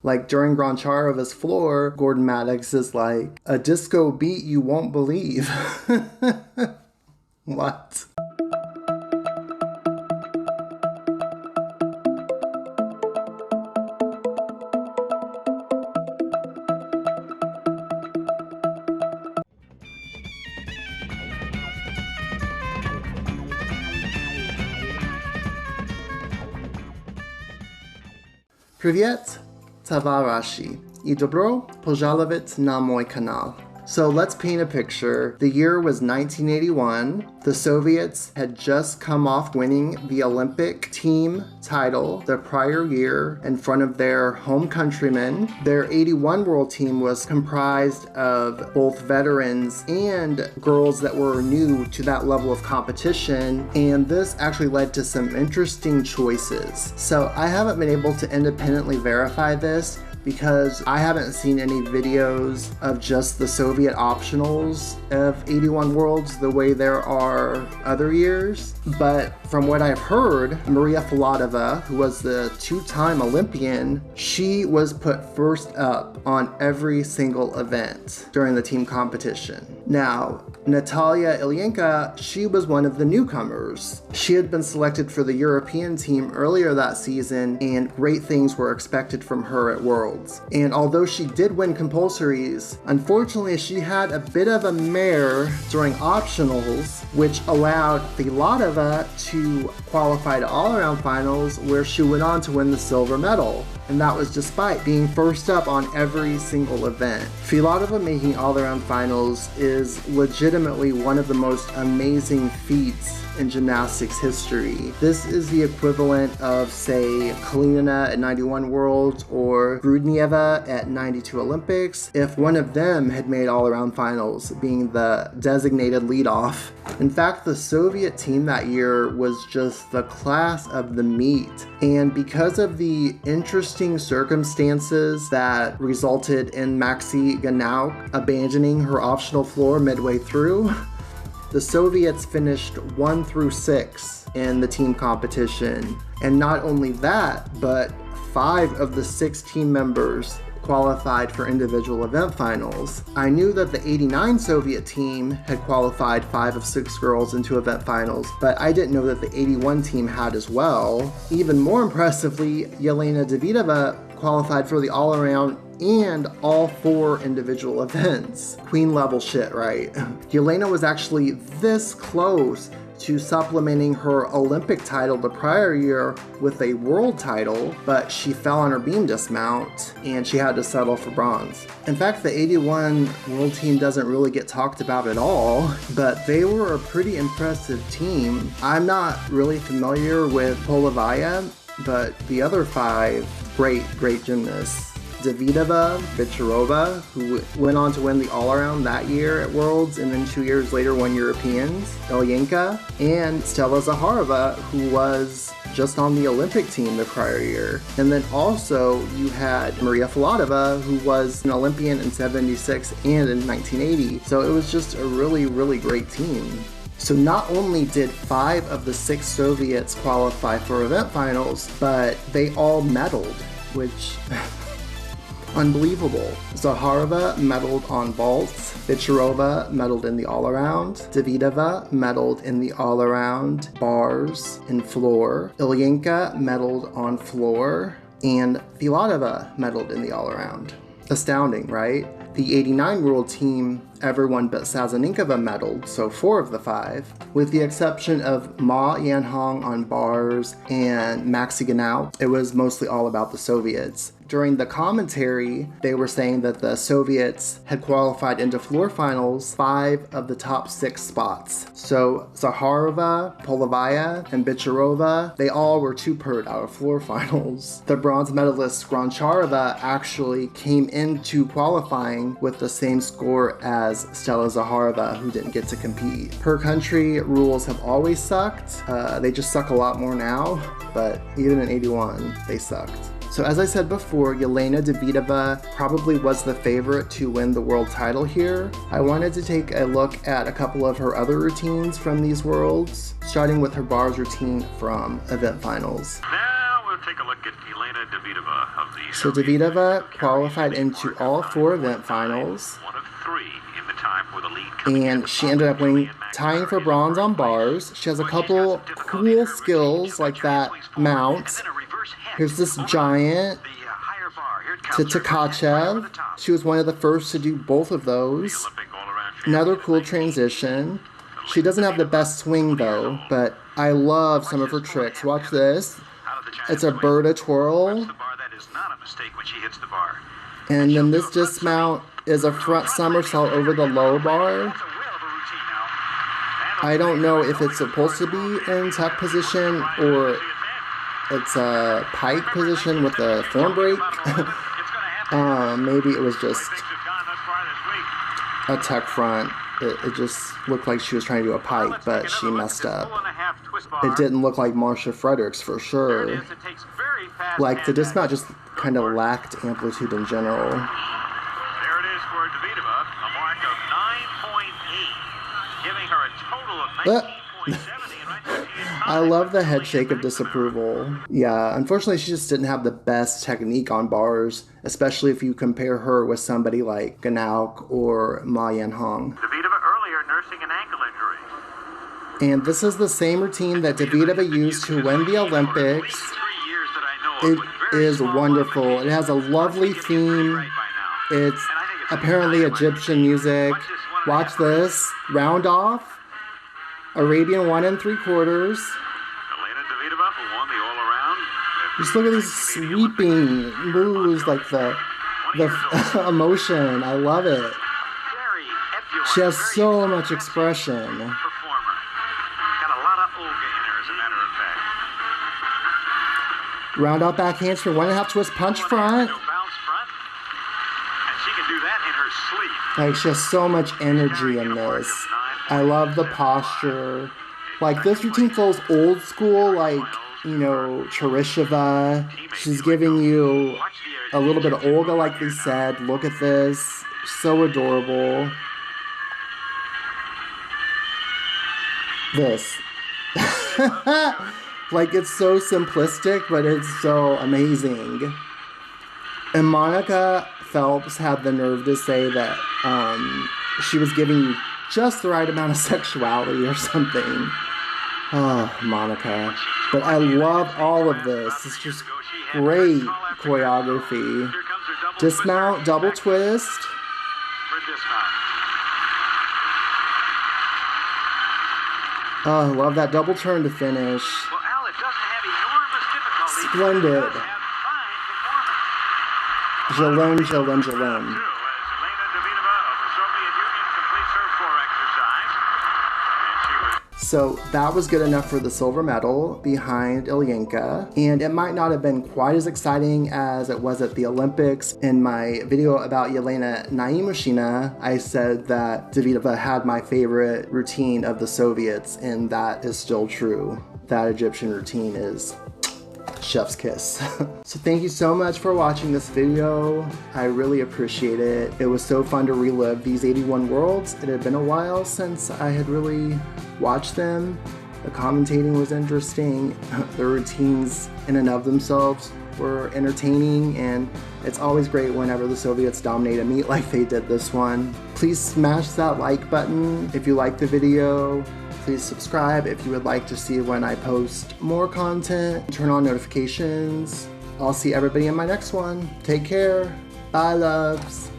Like during Goncharova's floor, Gordon Maddox is like, a disco beat you won't believe. What? Привет, товарищи, и добро пожаловать на мой канал. So let's paint a picture. The year was 1981. The Soviets had just come off winning the Olympic team title the prior year in front of their home countrymen. Their 81 world team was comprised of both veterans and girls that were new to that level of competition, and this actually led to some interesting choices. So I haven't been able to independently verify this, because I haven't seen any videos of just the Soviet optionals of 81 Worlds the way there are other years. But from what I've heard, Maria Filatova, who was the two-time Olympian, she was put first up on every single event during the team competition. Now, Natalia Ilienko, she was one of the newcomers. She had been selected for the European team earlier that season, and great things were expected from her at Worlds. And although she did win compulsories, unfortunately she had a bit of a mare during optionals, which allowed Filatova to qualify to all-around finals, where she went on to win the silver medal. And that was despite being first up on every single event. Filatova making all-around finals is legitimately one of the most amazing feats in gymnastics history. This is the equivalent of, say, Kalinina at 91 Worlds or Grudnieva at 92 Olympics, if one of them had made all-around finals, being the designated leadoff. In fact, the Soviet team that year was just the class of the meet. And because of the interesting circumstances that resulted in Maxi Ganauk abandoning her optional floor midway through, the Soviets finished 1 through 6 in the team competition. And not only that, but 5 of the 6 team members qualified for individual event finals. I knew that the 89 Soviet team had qualified 5 of 6 girls into event finals, but I didn't know that the 81 team had as well. Even more impressively, Yelena Davydova qualified for the all-around and all 4 individual events. Queen level shit, right? Yelena was actually this close to supplementing her Olympic title the prior year with a world title, but she fell on her beam dismount and she had to settle for bronze. In fact, the 81 world team doesn't really get talked about at all, but they were a pretty impressive team. I'm not really familiar with Polevaya, but the other 5 great gymnasts. Davydova, Bicherova, who went on to win the all-around that year at Worlds, and then 2 years later won Europeans, Ilienko, and Stella Zakharova, who was just on the Olympic team the prior year. And then also you had Maria Filatova, who was an Olympian in 76 and in 1980. So it was just a really great team. So not only did 5 of the 6 Soviets qualify for event finals, but they all medaled, which... unbelievable. Zakharova medaled on vaults, Bicherova medaled in the all-around, Davydova medaled in the all-around, bars, and floor, Ilienko medaled on floor, and Filatova medaled in the all-around. Astounding, right? The 89 world team, everyone but Sazoninkova medaled, so 4 of the 5, with the exception of Ma Yanhong on bars and Maxi Ganauk. It was mostly all about the Soviets. During the commentary, they were saying that the Soviets had qualified into floor finals 5 of the top 6 spots. So Zakharova, Polevaya, and Bicherova, they all were 2-paired out of floor finals. The bronze medalist Goncharoova actually came into qualifying with the same score as Stella Zakharova, who didn't get to compete. Per country rules have always sucked. They just suck a lot more now, but even in 81, they sucked. So as I said before, Yelena Davydova probably was the favorite to win the world title here. I wanted to take a look at a couple of her other routines from these worlds, starting with her bars routine from event finals. Now we're take a look at Yelena Davydova of the So Davydova qualified into all 4 event finals. One of 3 in the time for the lead. And she ended up winning, tying for bronze on bars. She has a couple cool skills like that mount. Here's this giant to Tkachev. She was one of the first to do both of those. Another cool transition. She doesn't have the best swing though, but I love some of her tricks. Watch this. It's a Berta twirl. And then this dismount is a front somersault over the low bar. I don't know if it's supposed to be in tuck position or it's a pike position with a form break. Maybe it was just a tuck front. It just looked like she was trying to do a pike, but she messed up. It didn't look like Marcia Fredericks for sure. Like the dismount just kind of lacked amplitude in general. There it is for Davydova, a mark of 9.8, giving her a total of 19.70. I love the head shake of disapproval. Yeah, unfortunately she just didn't have the best technique on bars, especially if you compare her with somebody like Ganauk or Ma Yan-hong. Davydova earlier nursing an ankle injury. And this is the same routine that Davydova used to win the Olympics. It is wonderful. It has a lovely theme. It's apparently Egyptian music. Watch this. Round off. Arabian 1 3/4. Elena Davydova who won the all-around. Just look at these sweeping moves, like the emotion. I love it. She has so much expression. Got a lot of Olga in her, as a matter of fact. Round out back handspring, 1.5 twist punch front. Bounce front. And she can do that in her sleep. Like, she has so much energy in this. I love the posture. Like, this routine feels old school, like, you know, Cherisheva. She's giving you a little bit of Olga, like they said. Look at this. So adorable. This. Like, it's so simplistic, but it's so amazing. And Monica Phelps had the nerve to say that she was giving you just the right amount of sexuality or something. Oh, Monica. But I love all of this. It's just great choreography. Dismount, double twist. Oh, love that double turn to finish. Splendid. Jelene, Jelene, Jelene. So that was good enough for the silver medal behind Ilienko, and it might not have been quite as exciting as it was at the Olympics. In my video about Yelena Naimashina, I said that Davydova had my favorite routine of the Soviets, and that is still true. That Egyptian routine is chef's kiss. So thank you so much for watching this video. I really appreciate it. It was so fun to relive these 81 worlds. It had been a while since I had really watched them. The commentating was interesting. The routines in and of themselves were entertaining, and it's always great whenever the Soviets dominate a meet like they did this one. Please smash that like button if you liked the video. Please subscribe if you would like to see when I post more content. Turn on notifications. I'll see everybody in my next one. Take care. Bye, loves.